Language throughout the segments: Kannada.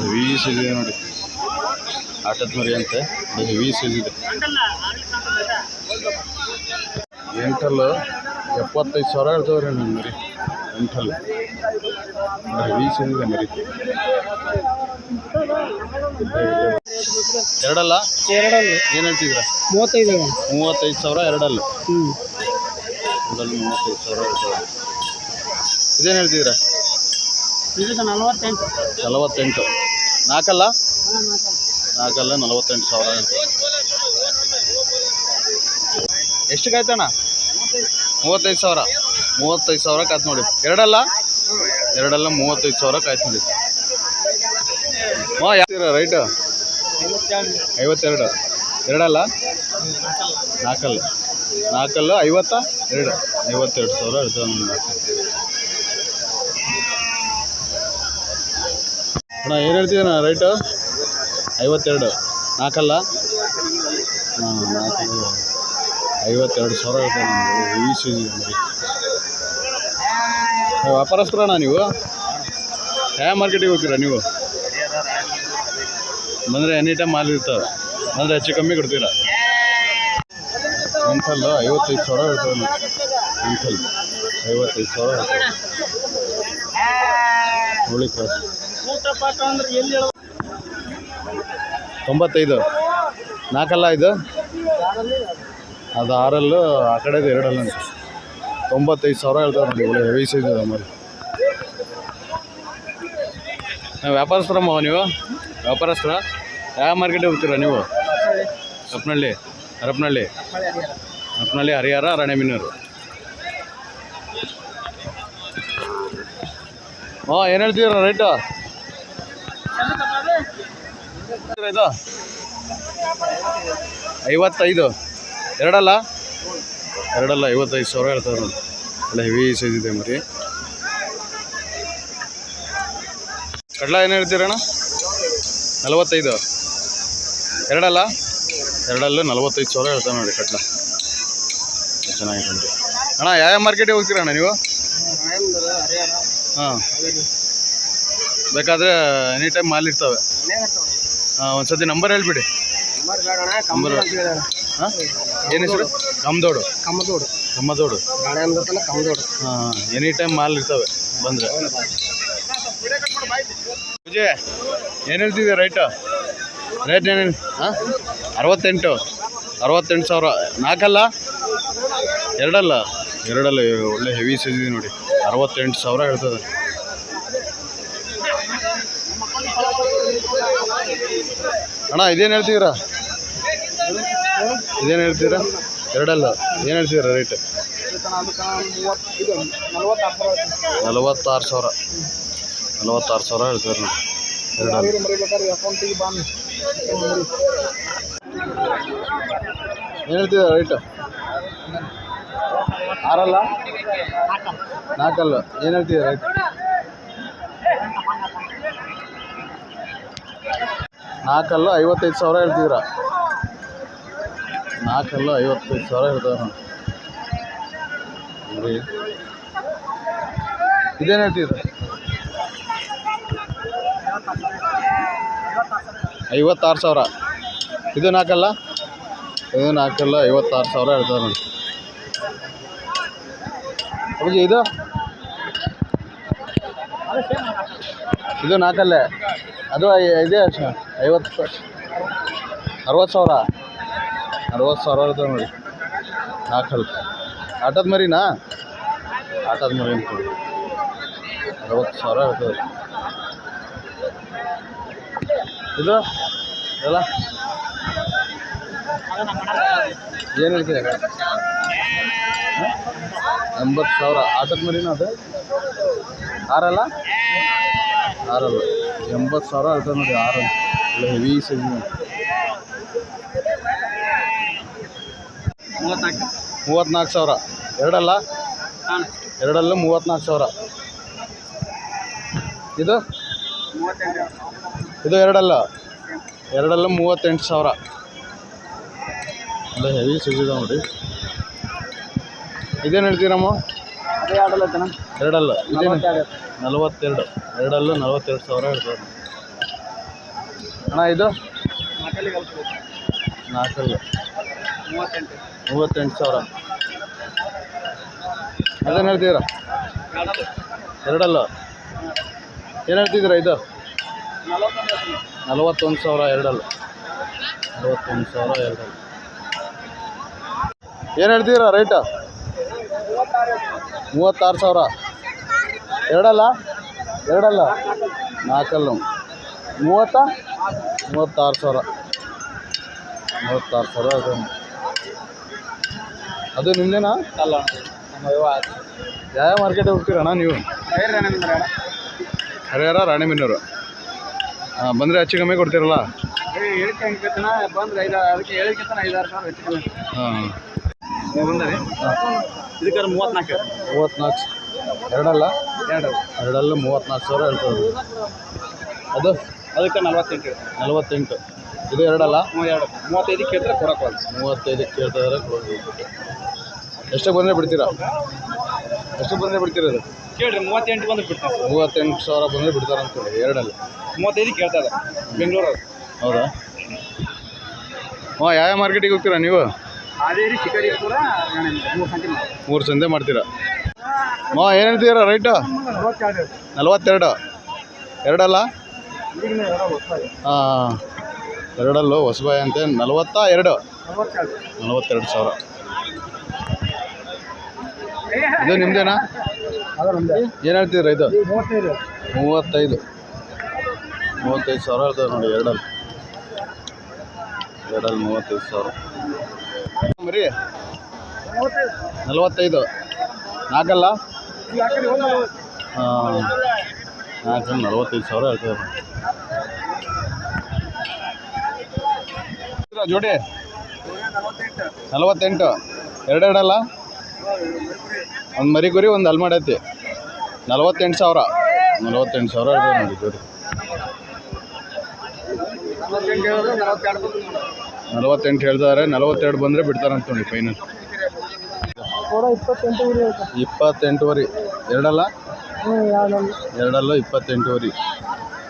ಹೆವಿ ಸೈಜ್ ಇದೆ ನೋಡಿ, ಆಟದ ಮರಿ ಅಂತೆ. ಹೆವಿ ಸೈಜ್ ಇದೆ. ಎಂಟಲ್ಲು 75,000 ಹೇಳ್ತವ್ರಿ ನನ್ನ ಮರಿ. ಎಂಟಲ್ಲು ಹೆವಿ ಸೈಜ್ ಇದೆ ಮರಿ. ಎರಡಲ್ಲ ಏನು ಹೇಳ್ತಿದ್ರ? 35,000 ಎರಡಲ್ಲು. 35,000 ಹೇಳ್ತವ್ರೆ. ಇದೇನು ಹೇಳ್ತಿದ್ರ? 48. ನಾಲ್ಕಲ್ಲ 48,000 ಹೇಳ್ತಾರೆ. ಎಷ್ಟು ಕಾಯ್ತಣ್ಣ? 35,000. 35,000 ಕಾಯ್ತು ನೋಡಿ. ಎರಡಲ್ಲ 35,000 ಕಾಯ್ತು ನೋಡಿ. ಯಾವ ರೈಟು? 52. ಎರಡಲ್ಲ 4 52 52,000 ಹೇಳ್ತೇವೆ ನೋಡಿ. ಅಣ್ಣ ಏನು ಹೇಳ್ತಿದ್ದೀನ ರೈಟು? 52. ನಾಲ್ಕಲ್ಲ 52,000 ಹೇಳ್ತೇವೆ ನಮಗೆ. ಈ ಸೀಸನ್ ನೋಡಿ. ವ್ಯಾಪಾರಸ್ಥರಣ್ಣ ನೀವು? ಯಾವ ಮಾರ್ಕೆಟಿಗೆ ಹೋಗ್ತೀರಾ ನೀವು? ಬಂದರೆ ಎನಿ ಟೈಮ್ ಮಾಲ್ ಇರ್ತವೆ, ಅಂದರೆ ಹೆಚ್ಚು ಕಮ್ಮಿ ಕೊಡ್ತೀರಾ? ಎಂಟಲ್ಲು 55,000 ಹೇಳ್ತೇವೆ ನೋಡಿ. ಎಂಟಲ್ಲು 55,000 ಹೇಳ್ತೇವೆ. ಹುಳಿ ಕ್ರಾಸ್ 95. ನಾಲ್ಕಲ್ಲ ಇದು? ಅದು 6 ಆ ಕಡೆದು 2 95,000 ಹೇಳ್ತಾರೆ ನೋಡಿ. ಒಳ್ಳೆ ಹೆವಿ ಸೈಜ್ ಇದೆ ಆಮೇಲೆ. ವ್ಯಾಪಾರಸ್ಥರಮ್ಮ ನೀವು? ವ್ಯಾಪಾರಸ್ಥರ? ಯಾವ ಮಾರ್ಕೆಟಿಗೆ ಹೋಗ್ತೀರಾ ನೀವು? ಹರಪನಹಳ್ಳಿ ಹರಿಹರ ರಾಣೆಬೆನ್ನೂರು. ಏನು ಹೇಳ್ತೀರ ರೇಟು? ಇದು 55. ಎರಡಲ್ಲ 55,000 ಹೇಳ್ತಾರೆ ನೋಡಿ. ಒಳ್ಳೆ ಹೆವಿ ಸೈಜ್ ಇದೆ ಮರಿ. ಕಡಲ ಏನು ಹೇಳ್ತೀರಣ್ಣ? 45. ಎರಡಲ್ಲ 45,000 ಹೇಳ್ತಾರೆ ನೋಡಿ ಕಡ್ಲ. ಚೆನ್ನಾಗಿದೆ ನೋಡಿ. ಅಣ್ಣ ಯಾವ ಮಾರ್ಕೆಟಿಗೆ ಹೋಗ್ತೀರಣ್ಣ ನೀವು? ಹಾಂ, ಬೇಕಾದರೆ ಎನಿ ಟೈಮ್ ಮಾಲ್ ಇರ್ತವೆ. ಹಾಂ, ಒಂದು ಸತಿ ನಂಬರ್ ಹೇಳ್ಬಿಡಿ. ನಂಬರ್ ಹಾಂ, ಏನು ಹೆಸರು? ಕಮ್ಮದೋಡು. ಹಾಂ, ಎನಿ ಟೈಮ್ ಮಾಲ್ ಇರ್ತವೆ ಬಂದರೆ. ಪೂಜೆ ಏನು ಹೇಳ್ತಿದ್ದೀಯ ರೇಟ್ ಏನೇನು? ಹಾಂ, 68,000. ನಾಲ್ಕಲ್ಲ ಎರಡಲ್ಲ ಒಳ್ಳೆ ಹೆವಿ ಸೈಜ್ ಇದೆ ನೋಡಿ. 68,000 ಹೇಳ್ತದೆ. ಅಣ್ಣ ಇದೇನು ಹೇಳ್ತಿದ್ದೀರಾ? ಎರಡಲ್ಲ ಏನು ಹೇಳ್ತಿದ್ದೀರಾ ರೇಟ್? 46,000 ಹೇಳ್ತಾರೆ ನೋಡಿ. ಎರಡಲ್ಲ ಏನು ಹೇಳ್ತಿದ್ದೀರಾ ರೇಟ್? 6 4 ಏನು ಹೇಳ್ತಿದ್ದೀರಾ ರೇಟ್? 4 55,000 ಹೇಳ್ತಿದ್ದೀರಾ? 4 55,000 ಹೇಳ್ತಾರೆ ನೋಡಿ. ಇದೇನು ಹೇಳ್ತಿದ್ದೀರಾ? 56,000. ಇದು 4 56,000 ಹೇಳ್ತಾರೆ ನೋಡಿ. ಅಪ್ಪಾಜಿ ಇದು 4 ಅದು ಇದೆ 60,000 ಇರ್ತದೆ ನೋಡಿ. 4 ಆಟದ ಮರಿನಾ? ಆಟದ ಮರಿ ಅಂತ 60,000 ಇರ್ತದೆ. ಇದು ಎಲ್ಲ ಏನು ಹೇಳ್ತೀರಿ? 80,000 ಆಟದ ಮರಿನ ಅದು? 6 80,000 ಇರ್ತದೆ ನೋಡಿ. 6 ಹೆವಿ ಸೈಜ್. 34,000. ಎರಡಲ್ಲ 34,000. ಇದು ಎರಡಲ್ಲ 38,000. ಅಲ್ಲ ಹೆವಿ ಸೈಜ್ ಇದೆ ನೋಡಿ. ಇದೇನು ಹೇಳ್ತೀರಮ್ಮ? ಎರಡಲ್ಲ ಇದೇನು 42. ಎರಡಲ್ಲ 42,000 ಹೇಳ್ತಾರೆ. ಅಣ್ಣ ಇದು ನಾಲ್ಕಲ್ಲಿ ನಾಲ್ಕಲ್ಲ 38 38,000. ಅದೇನು ಹೇಳ್ತಿದ್ದೀರಾ? ಎರಡಲ್ಲ ಏನು ಹೇಳ್ತಿದ್ದೀರಾ? ಇದು 41,000 ಎರಡಲ್ಲ. 41,000 ಎರಡಲ್ಲ. ಏನು ಹೇಳ್ತಿದ್ದೀರಾ ರೇಟು? 36,000 ಎರಡಲ್ಲ. ನಾಲ್ಕಲ್ಲ 36,000. ಅದು ನಿಮ್ಮದೇನಾ? ಅಲ್ಲ ಯಾವ ಮಾರ್ಕೆಟಿಗೆ ಹೋಗ್ತೀರಣ್ಣ ನೀವು? ಹರಿಹರ ರಾಣಿಬೆನ್ನೂರು. ಹಾಂ, ಬಂದರೆ ಹೆಚ್ಚು ಕಮ್ಮಿ ಕೊಡ್ತೀರಲ್ಲ? ಬಂದ್ರೆ ಅದಕ್ಕೆ ಹೇಳಿದ್ಕಿಂತ 5-6 ಸಾವಿರ ಹೆಚ್ಚು ಕಮ್ಮಿ. ಹಾಂ, ಬಂದರೆ ಇದಕ್ಕೆ 34 ಎರಡಲ್ಲ. 34,000 ಹೇಳ್ತಾರೆ. ಅದಕ್ಕೆ 48. ಇದು ಎರಡಲ್ಲ. 35 ಕೇಳಿದ್ರೆ ಕೊಡೋಕ್ಕಲ್ಲ. 35 ಕೇಳ್ತಿದ್ದಾರೆ, ಕೊಡೋದು. ಎಷ್ಟಕ್ಕೆ ಬಂದರೆ ಬಿಡ್ತೀರಾ? ಇದು ಕೇಳ್ರಿ 38 ಬಂದು ಬಿಡ್ತಾರೆ. 38,000 ಬಂದರೆ ಬಿಡ್ತಾರೆ ಅಂದ್ಕೊಳ್ಳಿ. ಎರಡಲ್ಲ 35 ಕೇಳ್ತಾ ಇದೆ ಬೆಂಗಳೂರು. ಹೌದಾ? ಹಾಂ, ಯಾವ ಮಾರ್ಕೆಟಿಗೆ ಹೋಗ್ತೀರಾ ನೀವು? ಹಾವೇರಿ, ಶಿಕಾರಿಪುರ, 3 ಸಂತೆ ಮಾಡ್ತೀರಾ? ಹಾಂ, ಏನು ಹೇಳ್ತೀರಾ ರೈಟು? 42. ಎರಡಲ್ಲ. ಹಾಂ, ಎರಡಲ್ಲೂ ಹೊಸಬಾಯಿ ಅಂತೆ. 42,000. ಇದು ನಿಮ್ಮದೇನಾ? ಏನು ಹೇಳ್ತಿದ್ದೀರಾ? ಇದು 35,000 ಹೇಳ್ತಾರೆ ನೋಡಿ. ಎರಡಲ್ಲಿ 35,000. ಮರಿ 45. ನಾಲ್ಕಲ್ಲ. ಹಾಂ, ನಾಲ್ಕಲ್ಲ 45,000 ಹೇಳ್ತಾರೆ ಜೋಡಿ. 48. ಎರಡಲ್ಲ. ಒಂದು ಮರಿ ಕುರಿ, ಒಂದು ಅಲ್ಲಿ ಮಾಡೈತಿ. 48,000 ಹೇಳ್ತಾರೆ ನೋಡಿ ಜೋಡಿ. 48 ಹೇಳ್ತಾರೆ. 42 ಬಂದರೆ ಬಿಡ್ತಾರೆ ಅಂತ ನೋಡಿ ಫೈನಲ್. 28,000. ಎರಡಲ್ಲ. 28,000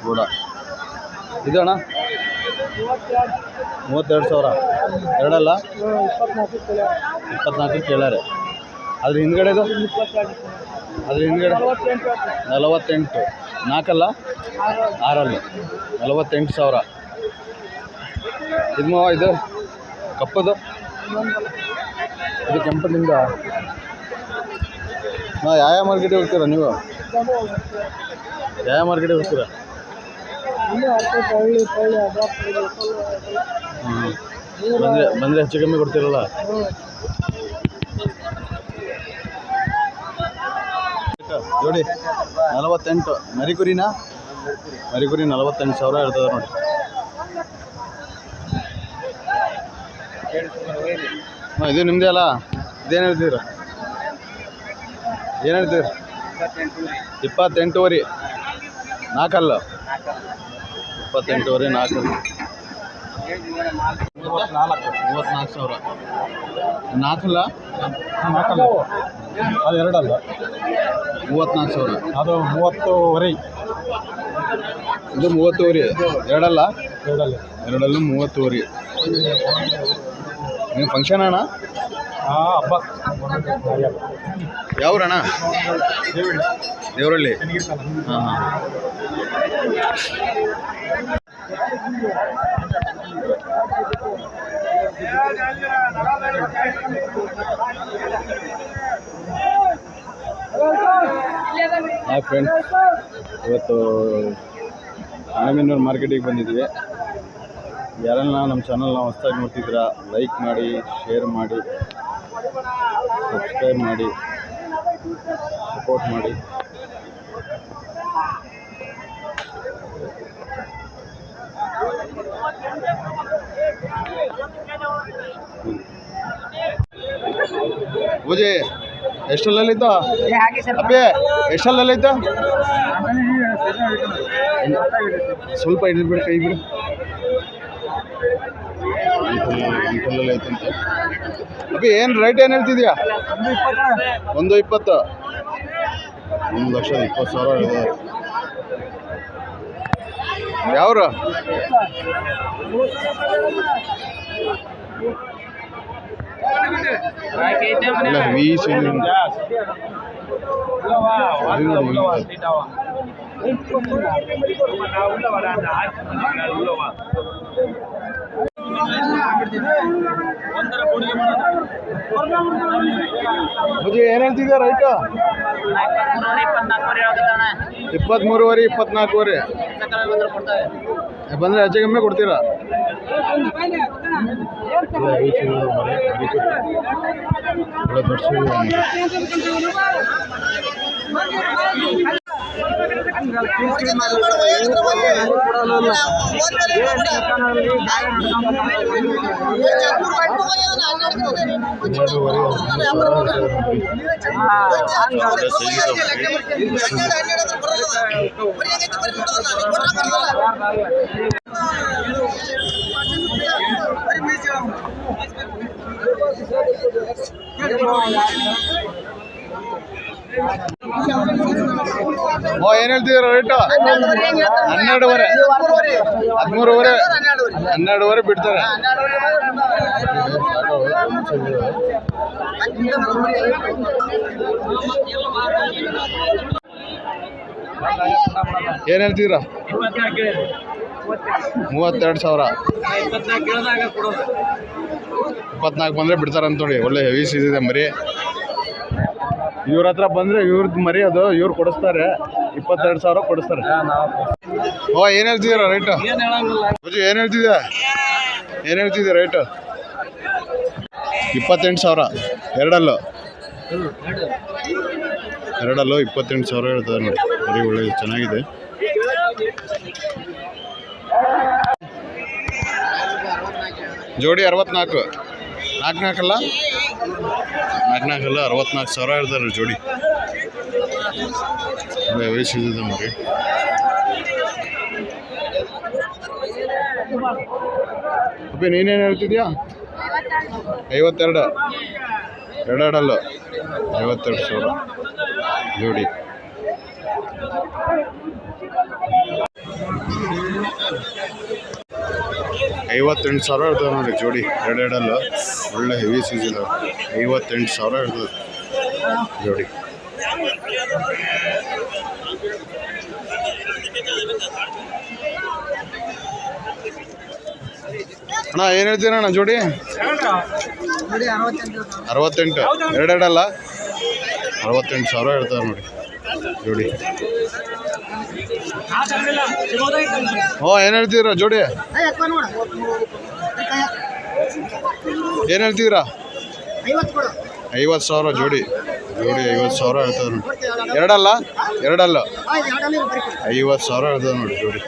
ಕೂಡ. ಇದು ಅಣ್ಣ 32,000. ಎರಡಲ್ಲ. 24 ಕೇಳಾರೆ. ಅದ್ರ ಹಿಂದ್ಗಡೆದು? 48. ನಾಲ್ಕಲ್ಲ. 6 48,000. ಇದು ಕಪ್ಪದು. ಇದು ಕೆಂಪನಿಂದ. ಹಾಂ, ಯಾವ ಮಾರ್ಕೆಟಿಗೆ ಹೋಗ್ತೀರಾ ನೀವು? ಬಂದರೆ ಹೆಚ್ಚು ಕಮ್ಮಿ ಕೊಡ್ತೀರಲ್ಲ? ಜೋಡಿ 48. ಮರಿಕುರಿನ 48,000 ಇರ್ತದೆ ನೋಡಿ. ಹಾಂ, ಇದು ನಿಮ್ಮದೇ ಅಲ್ಲ? ಇದೇನು ಹೇಳ್ತೀರಾ? 28,000. ನಾಲ್ಕಲ್ಲ. 28,000 ನಾಲ್ಕಲ್ಲ. 34,000. ನಾಲ್ಕಲ್ಲ. ಅದು ಎರಡಲ್ಲ. 34,000. ಅದು 30,000. ಇದು 30,000. ಎರಡಲ್ಲ. ಎರಡಲ್ಲೂ 30,000. ನೀವು ಫಂಕ್ಷನ್ ಅಣ್ಣ? ಹಬ್ಬ. ಯಾವ್ರಣ್ಣ? ದೇವರಳ್ಳಿ. ಹಾಂ ಹಾಂ. ಹಾಯ್ ಫ್ರೆಂಡ್ಸ್, ಇವತ್ತು ರಾಣಿಬೆನ್ನೂರು ಮಾರ್ಕೆಟಿಗೆ ಬಂದಿದ್ದೀವಿ. ಯಾರೆಲ್ಲ ನಮ್ಮ ಚಾನಲ್ನ ಹೊಸದಾಗಿ ನೋಡ್ತಿದ್ದೀರಾ, ಲೈಕ್ ಮಾಡಿ, ಶೇರ್ ಮಾಡಿ, ಸಬ್ಸ್ಕ್ರೈಬ್ ಮಾಡಿ, ಸಪೋರ್ಟ್ ಮಾಡಿ. ಪೂಜೆ ಎಷ್ಟರಲ್ಲಿತ್ತು ಅಪ್ಪೆ? ಎಷ್ಟರಲ್ಲಿತ್ತು? ಸ್ವಲ್ಪ ಹಿಡಿದ್ಬಿಡು, ಕೈ ಬಿಡು. ಎಂಟಲ್ಲಲ್ಲಿ ಐತಂತೆ. ಅಪ್ಪಿ ಏನು ರೇಟ್ ಏನು ಹೇಳ್ತಿದ್ಯಾ? 120. 1,20,000 ಹೇಳಿದೆ. ಯಾವ್ರು ಇಲ್ಲ ವೀಸ್ ಏನ್ ಹೇಳ್ತಿದ್ಯಾ ರೈಟ್ 23 24 ಬಂದ್ರೆ ಹೆಚ್ಚು ಕಮ್ಮಿ ಕೊಡ್ತೀರಾ ಏನ್ ಹೇಳ್ತಿದ್ದೀರ ರೇಟ್ 12.5 13.5 ಬಿಡ್ತಾರೆ ಏನ್ ಹೇಳ್ತಿದ್ದೀರಾ 32,000 24 ಬಂದ್ರೆ ಬಿಡ್ತಾರಂತ ನೋಡಿ. ಒಳ್ಳೆ ಹೆವಿ ಸೀಸಿದೆ ಮರಿ. ಇವ್ರ ಹತ್ರ ಬಂದ್ರೆ ಇವ್ರದ್ದು ಮರಿ ಅದು ಇವ್ರು ಕೊಡಿಸ್ತಾರೆ. 22,000 ಕೊಡಿಸ್ತಾರೆ. ಏನ್ ಹೇಳ್ತಿದ್ದೀರಾ ರೇಟ್? ಏನ್ ಹೇಳ್ತಿದ್ಯಾ ರೇಟ್? 28,000 ಎರಡಲ್ಲೂ 28,000 ಹೇಳ್ತಾರೆ ನೋಡಿ. ಮರಿ ಒಳ್ಳೆ ಚೆನ್ನಾಗಿದೆ. ಜೋಡಿ 64 4 64 64,000 ಹೇಳ್ತಾರೆ ಜೋಡಿ. ವಯಸ್ಸಿದೆ ಮರಿ. ಅಪ್ಪಿ ನೀನೇನು ಹೇಳ್ತಿದ್ಯಾ? 52 ಎರಡಲ್ಲೂ 52,000 ಜೋಡಿ. $58,000 ಇರ್ತದೆ ನೋಡಿ ಜೋಡಿ. ಎರಡಲ್ಲ ಒಳ್ಳೆ ಹೆವಿ ಸೀಸ್ ಇದಾವೆ. 58,000 ಇರ್ತದೆ ಜೋಡಿ. ಅಣ್ಣ ಏನು ಹೇಳ್ತೀರಣ್ಣ ಜೋಡಿ? 68 ಎರಡಲ್ಲ 68,000 ಇರ್ತದೆ ನೋಡಿ ಜೋಡಿ. ಏನು ಹೇಳ್ತೀರಾ ಜೋಡಿ? ಏನು ಹೇಳ್ತಿದ್ದೀರಾ? 50,000 ಜೋಡಿ. 50,000 ಹೇಳ್ತದೆ ನೋಡಿ. ಎರಡಲ್ಲ 50,000 ಹೇಳ್ತದೆ ನೋಡಿ ಜೋಡಿ.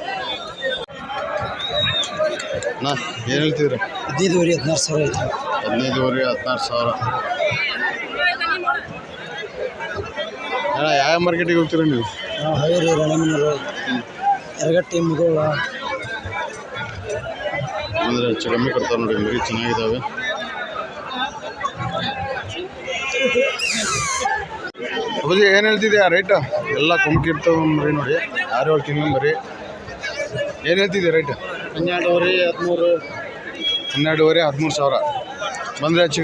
ಅಣ್ಣ ಏನು ಹೇಳ್ತಿದ್ದೀರಾ? 15,000 ಐತೆ. 15,000 ಅಣ್ಣ ಯಾವ ಮಾರ್ಕೆಟಿಗೆ ಹೋಗ್ತೀರಾ ನೀವು? ಹಾವೇರಿ, ರಾಣೆಬೆನ್ನೂರು, ಯರಗಟ್ಟಿ, ಮುಧೋಳ. ಅಂದರೆ ಹೆಚ್ಚು ಕಮ್ಮಿ ಕೊಡ್ತಾರೆ ನೋಡಿ. ಮರಿ ಚೆನ್ನಾಗಿದ್ದಾವೆ. ಅಪ್ಪಾಜಿ ಏನು ಹೇಳ್ತಿದ್ಯಾ ರೇಟ್? ಎಲ್ಲ ಕುಮ್ಕಿರ್ತವೆ ಮರಿ ನೋಡಿ. 6-7 ತಿಂಗಳು ಮರಿ. ಏನು ಹೇಳ್ತಿದ್ಯಾ ರೇಟ್? 12,500 12,500 13,000 ಬಂದರೆ ಹೆಚ್ಚು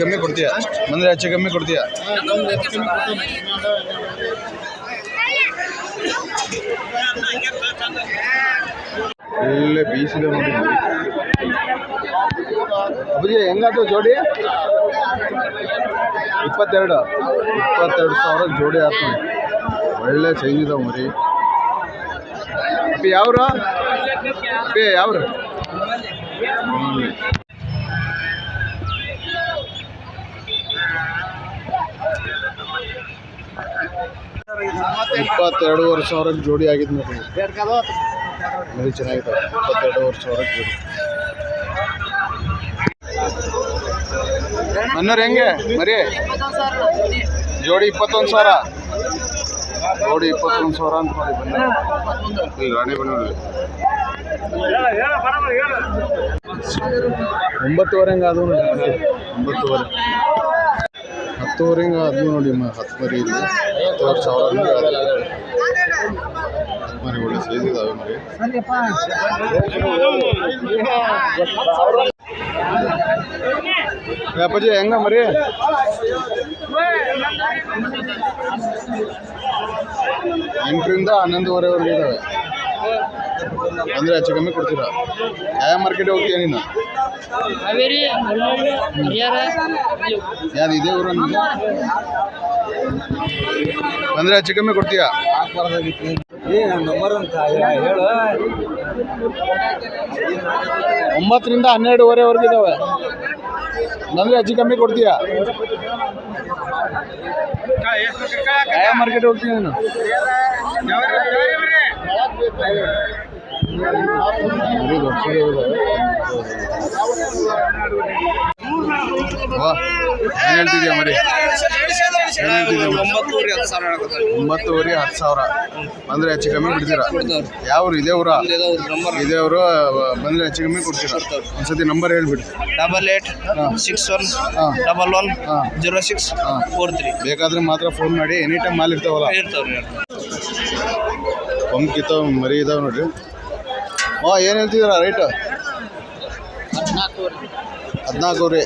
ಕಮ್ಮಿ ಕೊಡ್ತೀಯಾ? ಒಳ್ಳೆ ಬೀಸಿದೆ ನೋಡಿ. ಅಪ್ಪಾಜಿ ಹೆಂಗಾಯ್ತು ಜೋಡಿ? 22,000 ಜೋಡಿ ಆಯ್ತು. ಒಳ್ಳೆ ಸೈಜ್ ಇದಾವೆ ಮರಿ. ಅಪ್ಪಿ ಯಾವ್ರು? 22,500 ಜೋಡಿ ಆಗಿದ್ದು ನೋಡಿ. ಮರಿ ಚೆನ್ನಾಗಿದೆ. 22,500 ಜೋಡಿ. ಮನ್ನರ್ ಹೆಂಗೆ ಮರಿ? ಜೋಡಿ 21,000 ಜೋಡಿ 21,000 ಅಂತ ಮಾಡಿ ಬಂದ. ಇಲ್ಲಿ ರಾಣೆಬೆನ್ನೂರಲ್ಲಿ 9:15 ಹಂಗೆ ಅದು ನೋಡಿ. 9:15 10:15 ಹಂಗೆ ಅದು ನೋಡಿ. 10 ಮರಿ ಇಲ್ಲಿ 10,000 ಮರಿ. ಒಳ್ಳೆ ಸೈಜ್ ಇದಾವೆ ಮರಿ. ಅಪ್ಪಾಜಿ ಹೆಂಗ ಮರಿ ಎಂಟರಿಂದ 11:30ವರೆಗೆ ಇದ್ದಾವೆ ಅಂದರೆ ಹೆಚ್ಚು ಕಮ್ಮಿ ಕೊಡ್ತೀರಾ ಯಾವ ಮಾರ್ಕೆಟ್ ಹೋಗ್ತೀಯ ನೀನು ಯಾವ್ದು ಇದೇ ಊರು ಅಂದರೆ ಹೆಚ್ಚು ಕಮ್ಮಿ ಕೊಡ್ತೀಯಾ ನಂಬರ್ ಅಂತ ಹೇಳು 9ರಿಂದ 12:30ವರೆಗೆ ಇದ್ದಾವೆ ಅಂದರೆ ಹೆಚ್ಚು ಕಮ್ಮಿ ಕೊಡ್ತೀಯಾ ಯಾವ ಮಾರ್ಕೆಟ್ ಹೋಗ್ತೀಯ ನೀನು ಏನು ಹೇಳ್ತಿದ್ಯಾ ಮರಿ ಏನು ಹೇಳ್ತಿದ್ಯಾ 9:10 10,000 ಅಂದರೆ ಹೆಚ್ಚು ಕಮ್ಮಿ ಬಿಡ್ತೀರಾ ಯಾವ ಊರು ಇದೇ ಊರ ಇದೇ ಊರು ಬಂದರೆ ಹೆಚ್ಚು ಕಮ್ಮಿ ಕೊಡ್ತೀರಾ ಒಂದ್ಸತಿ ನಂಬರ್ ಹೇಳ್ಬಿಡಿ 8861110643 ಬೇಕಾದ್ರೆ ಮಾತ್ರ ಫೋನ್ ಮಾಡಿ ಎನಿ ಟೈಮ್ ಮಾಲ್ ಇರ್ತಾವಲ್ಲ ಪಂಪ್ ಇತ್ತಾವ ಮರಿ ಇದಾವೆ ನೋಡ್ರಿ ಏನು ಹೇಳ್ತಿದ್ದೀರಾ ರೇಟ್ 14 ರೀ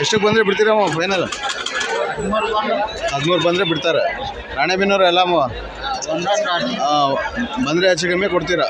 ಎಷ್ಟಕ್ಕೆ ಬಂದರೆ ಬಿಡ್ತೀರಮ್ಮ ಫೈನಲ್ 13 ಬಂದರೆ ಬಿಡ್ತಾರೆ ರಾಣೆಬೆನ್ನೂರು ಎಲ್ಲ ಬಂದರೆ ಹೆಚ್ಚು ಕಮ್ಮಿ ಕೊಡ್ತೀರಾ